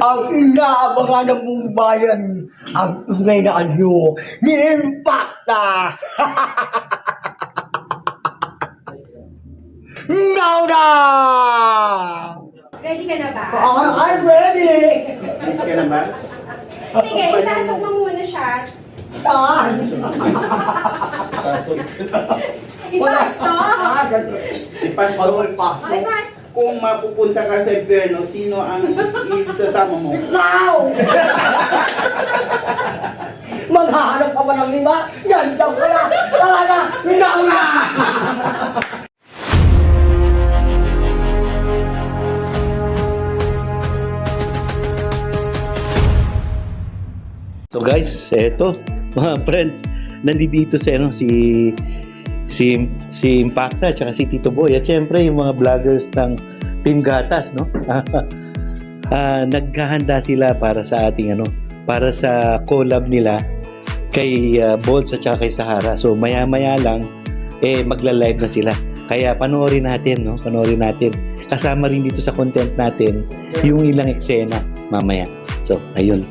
ang inaabangan ng buong bayan, ang ingay na anyo ni Impacta. Now na! Ready ka na ba? I'm ready! Ready ka na ba? Sige, itasok mo muna siya. Saan? Ipasok! Ipasok. Okay, pas. Kung mapupunta ka sa impyerno, sino ang isasama mo? Now! Maghahanap ka ba ng lima? Yan daw ka na! Tara na! Now na! So guys, eto, mga friends, nandito si Impacta at si Tito Boy at syempre yung mga vloggers ng Team Gatas, no? Naghahanda sila para sa ating para sa collab nila kay Bolts at kay Sahara. So maya-maya lang magla-live na sila. Kaya panoorin natin, no? Panoorin natin. Kasama rin dito sa content natin yung ilang eksena mamaya. So, ayun.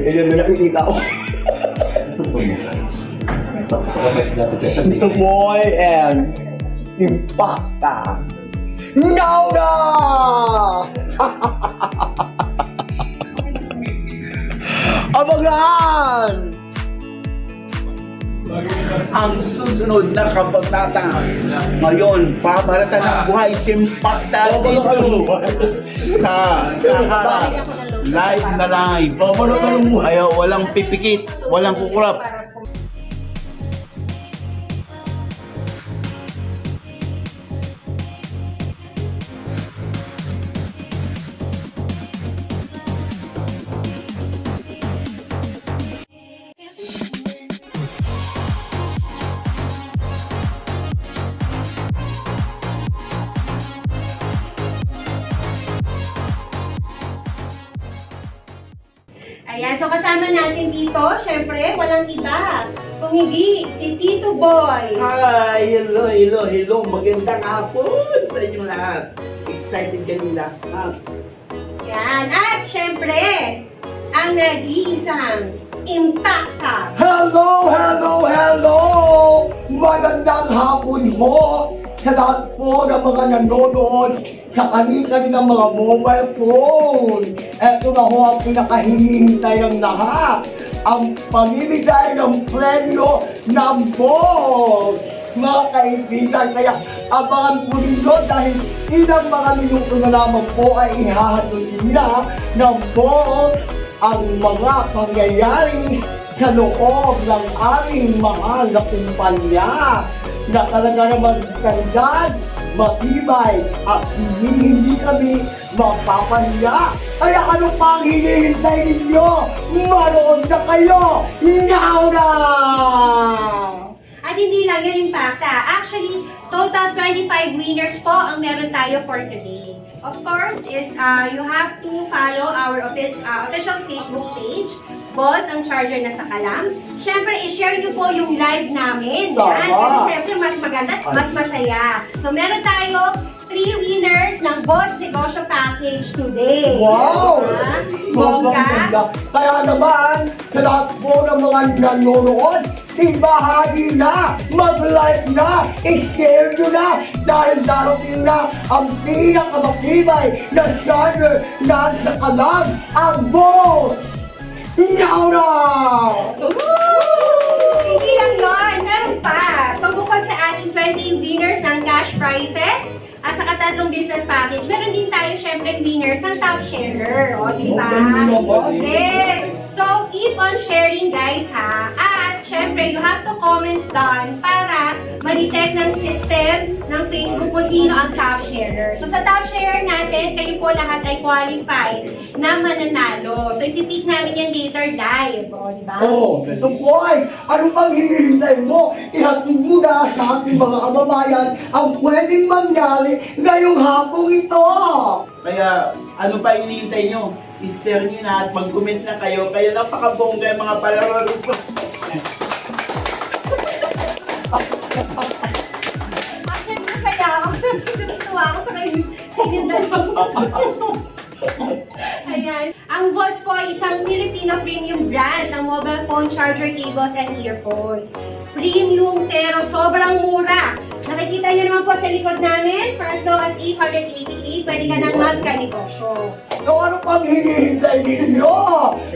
Ayan na nakikita ko. Tito Boy and Impacta. Now na! Abangan! Ang susunod na kabanata. Ngayon, pabarata ng buhay si Impacta dito sa Sahara. Live na live. Ayaw, walang pipikit, walang kukurap. Ayan, so kasama natin dito, syempre, walang iba. Kung hindi, si Tito Boy. Hi! Hello! Magandang hapon sa inyo lahat. Excited kami lahat. Yan, at syempre, ang nag-iisang Impacta. Hello! Magandang hapon po sa lahat po ng mga nanonood sa kanilang mga mobile phone. Eto na ho ang pinakahihintay ng lahat. Ang pamimigay ng premyo ng boss. Mga kaibigan, kaya abangan po ninyo dahil ilang mga minuto na lamang po ay ihahatid nila ng boss ang mga pangyayari sa loob ng aming mahal na kumpanya na talaga naman kandad, matibay at hindi kami mapapahiya. Kaya ano pa ang hinihintay ninyo? Manood na kayo! Now na! At hindi lang yun, Impacta. Actually, total 25 winners po ang meron tayo for today. Of course, is you have to follow our official Facebook page, Bolts ang charger na sa Kalam. Siyempre, i-share nyo po yung live namin. Yan. Kasi siyempre, mas maganda at mas masaya. So, meron tayo 3 winners ng Bolts Negosyo Package today. Wow! Bongga. Kaya naman, sa lahat po ng mga nanonood, ibahagi na, mag-like na, i-share nyo na, dahil darating na ang pinakamatibay na charger na sa Kalam, ang Bolts! Now na! Hindi lang yun, meron pa. So, bukod sa ating 20 winners ng cash prizes, at saka 3 business package, meron din tayo syempre winners ng top sharer. O, diba? Yes! So, keep on sharing guys ha. At syempre, you have to comment down para ma-detect ng system ng Facebook kung sino ang top sharer. So sa top sharer natin, kayo po lahat ay qualified na mananalo. So ipipick namin yan later live. O, diba? Oh, ito po ay, ano pang hinihintay mo? Ihatid mo na sa ating mga kababayan ang pwedeng mangyari ngayong hapong ito. Kaya ano pa hinihintay nyo? I-share nyo na at mag-comment na kayo. Kayo napakabongga yung mga palaro ko. Actually, masaya ako. Natuwa ako sa kanyang dalawa. Ayan. Ang Volts po ay isang Filipino premium brand ng mobile phone charger cables and earphones. Premium pero sobrang mura. Nakikita nyo naman po sa likod namin, for as low as 888, pwede ka nang magkanegosyo. So ano pang hinihintay ninyo?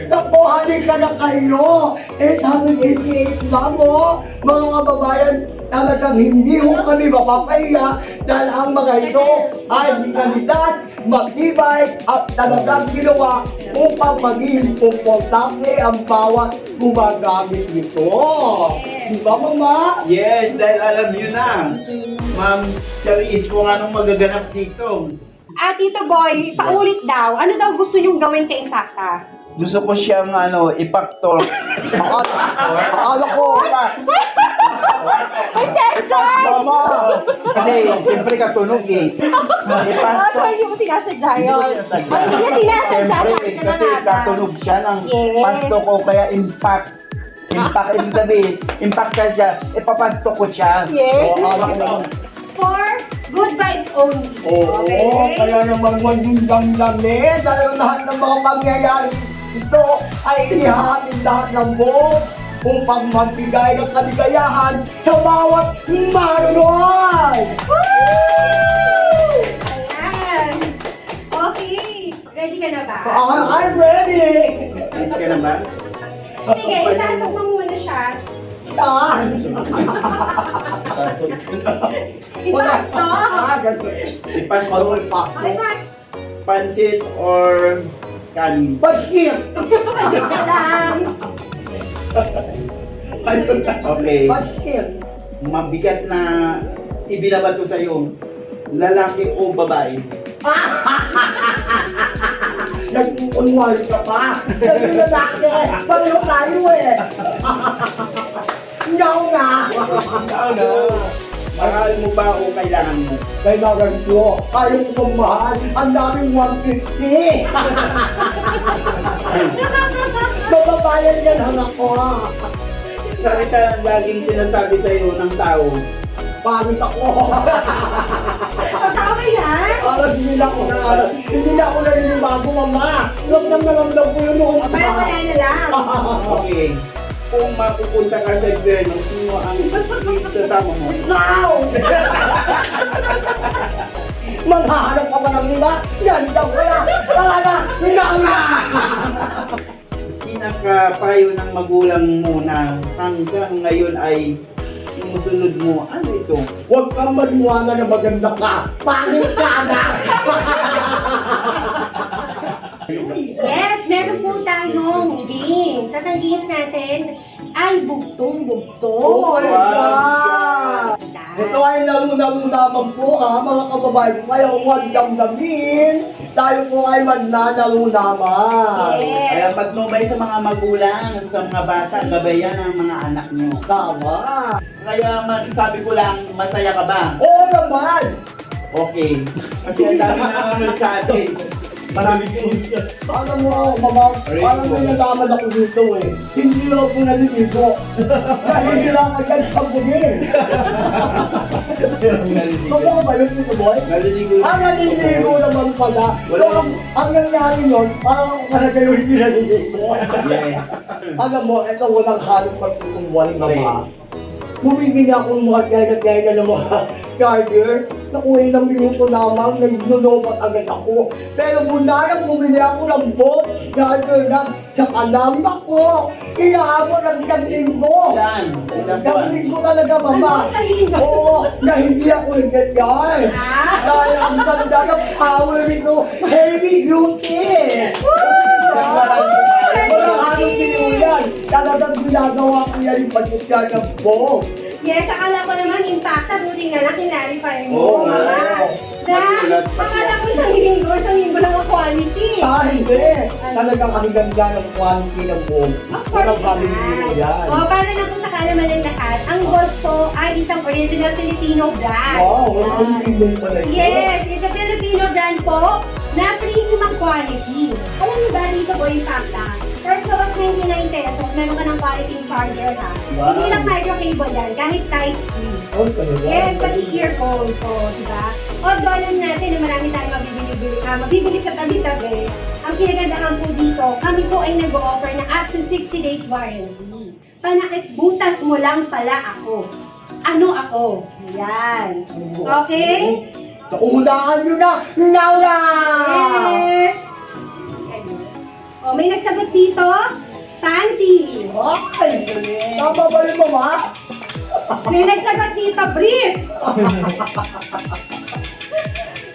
Nakuhanin ka na kayo. 888 lang mo. Mga kababayan, talagang hindi ho kami mapapahiya dahil ang mga ito ay kalidad, matibay at talagang ginawa upang maging komportable ang bawat gumagamit nito. Di ba, Mama? Yes, dahil alam nyo na. Ma'am Charis, kung anong magaganap dito. Tito Boy, paulit daw. Ano daw gusto nyong gawin kay Impacta? Gusto ko siyang ipaktor. Akala ko. Ay, sensor! Mama! Kasi siyempre katunog eh. Ipaktor. Hindi mo sinasadya yun. Hindi niya sinasadya. Siyempre, kasi katunog siya ng Yes. pasto ko, kaya impact. Impact, ibig sabihin, impact ka siya, ipapasto ko siya. Yes. O, alam ko. For good vibes only. Oo, kaya naman magundang lamig dahil lahat ng mga pangyayari ito ay inihahatid lahat ng buong upang magbigay ng kaligayahan sa bawat manunood! Ayan. Okay. Ready ka na ba? I'm ready! Ready ka na ba? Sige, itasok mo muna siya. Saan? Ipasto. Ganito. Ipasto. Okay, pas. Pansit or kanin? Bakit? Pasit ka lang. Okay. Bakit? Mabigat na ibinabato sa'yo. Lalaki o babae? Nag-unwal ka pa? Nag-lalaki! Pareho tayo eh! Ikaw na! Mahal mo ba o kailangan mo? Kailangan ko, ayaw ko mamahal, ang daming 150! Mababayan yan ang ako! Salita ang laging sinasabi sa'yo ng tao. Pangit ako! Tama yan. Parang hindi na ako naninibago, Mama! Lamdam na lamdam ko yung noong Pero wala na lang. Okay. Kung mapupunta ka sa gobyerno, sino ang sasama mo? Ikaw! Maghahanap ka ba ng iba? Yan, daw ko na! Talaga, ikaw na! Pinakapayo ng magulang mo na hanggang ngayon ay sumusunod mo, ano ito? Huwag kang maniwala na maganda ka! Pangit ka na! Yes, meron po tayong games. At ang games natin ay bugtong-bugtong. Oh my God! Ito ay laro-laro naman po ha, mga kababayan ko. Kaya huwag damdamin. Tayo po ay maglalaro naman. Yes. Kaya magmabay sa mga magulang, sa mga bata, gabayan ang mga anak niyo. Tama. Kaya masasabi ko lang, masaya ka ba? Oo naman! Okay. Kasi ang dami na nanonood sa atin. Marami din. Alam mo ako, Mama, parang may nalaman ako dito eh. Hindi ako naliligo. Dahil kailangan ka sabugin. Totoo ba yun dito, boy? Naliligo. Naliligo naman pala. So, ang nangyari yun, parang ako pala kayo hindi naliligo. Yes. Alam mo, ito walang halong pagkukumwal na mga. Bumibili ako ng mga gaya-gaya ng mga charger. Naku, ilang minuto lamang, nagnulobat agad ako. Pero muna nang bumili ako ng boat charger na sa kanamba ko. Inaabot ng isang linggo. Yan. Isang linggo talaga, Mama. Ano, isang linggo? Oo, na hindi ako nagkatyan. Dahil ang ganda ng power nito, heavy duty. Walang halong pinuya. yan? Talagang ginagawa ko yan yung pagkisya ng Bong. Yes, akala ko naman impacta, buti nga na kinarify Oo mo, nga. mama. Na, akala ko isang linggo lang ang quality. Hindi. Talagang ang ganda ng quality ng Bong. Of course, Talagang mo yan. O, para lang po sa kalaman ng lahat, ang Bolt po ay isang original Filipino brand. Wow, Yan. ang tingin pala yun. Yes, it's a Filipino brand po na premium ang quality. Alam niyo ba dito po yung fakta? First cost 99 pesos, meron ka ng quality charger ha. Wow. Hindi lang micro cable yan, kahit Type-C. Oh, talaga? Yes, pati earphones. So, diba? Although alam natin na marami tayong mabibili sa tabi-tabi, ang kinagandahan po dito, kami po ay nag-o-offer ng up to 60 days warranty. Panakit-butas mo lang pala ako. Ano ako? Yan. Okay? So, unahan nyo na, Laura! Yes! O, may nagsagot dito. Panty. Ay, tama ba rin mama? May nagsagot dito. Brief.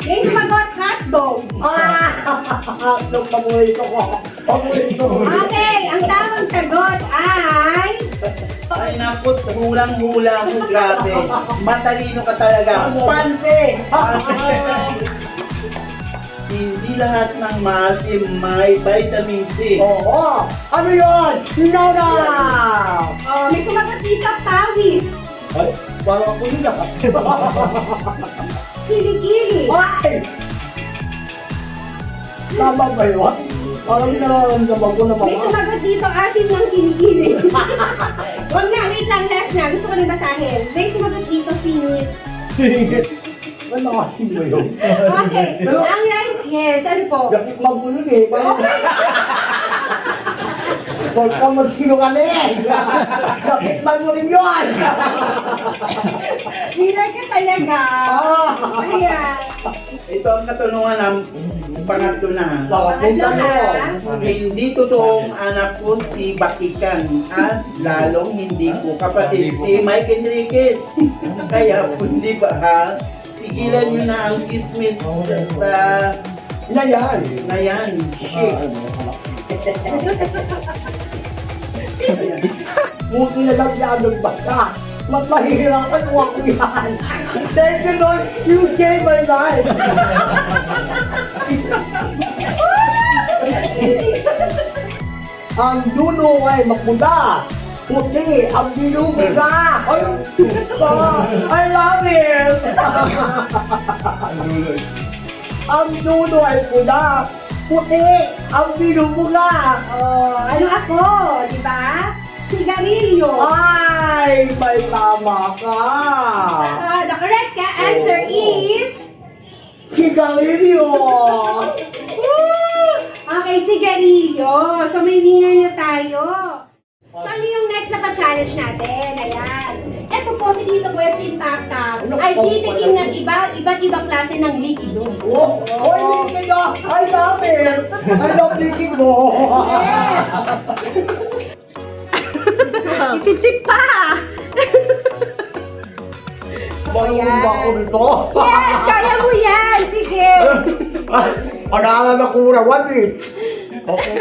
May sumagot hotdog. Nung paborito ko. Paborito ko. Okay, ang tamang sagot ay... Ay naku, hulang-hula mo, grabe. Matalino ka talaga. Pante! Hindi lahat ng maasim may vitamin C. Oo. Ano yun? Laura! Oh, may sumagot dito, pawis. Ay, parang ako yun ah. Kilikili. Ay! Tama ba yun? Parang nararamdaman ko na May mama. sumagot dito, asim ng kilikili. Huwag na, wait lang, last na. Gusto ko na basahin. May sumagot dito, singit. Sige. Nalaking mo yun. Okay, ang right, yes, ano po? Yakit mo yun eh. Parang... Huwag kang magsinungaling! Yakit mo rin yun! Nilay ka talaga. Ayan. Ito ang katanungan ng pangatlo na. Nakapunta mo. Hindi totoong anak ko si Bakikan at lalong hindi ko kapatid si Mike Enriquez. Kaya hindi ba ha? Tigilan nyo na ang chismis sa Na yan. na yan. Shit. Buti na lang yan ng bata. Mas mahihirapan ko ako yan. Thank you, Lord. You saved my life. Ang dulo ay makula. Puti ang binubula. Ay, I love it. Ang dulo ay pula. Puti ang binubula. Oh, ano ako, di ba? Sigarilyo. Ay, may tama ka. The correct answer is... Sigarilyo. Okay, sigarilyo. So may winner na tayo. So ano yung next na pa-challenge natin? Ayan. Ito po si Tito Buet si Impacta ay titikim ng iba't ibang klase ng likido. Oh, liquid ah. I love it. I love liquid mo. Yes! Isip-sip pa! Marunong ba ako nito? Yes! Kaya mo yan! Sige! Pag-aaral ako na 1 week. Okay.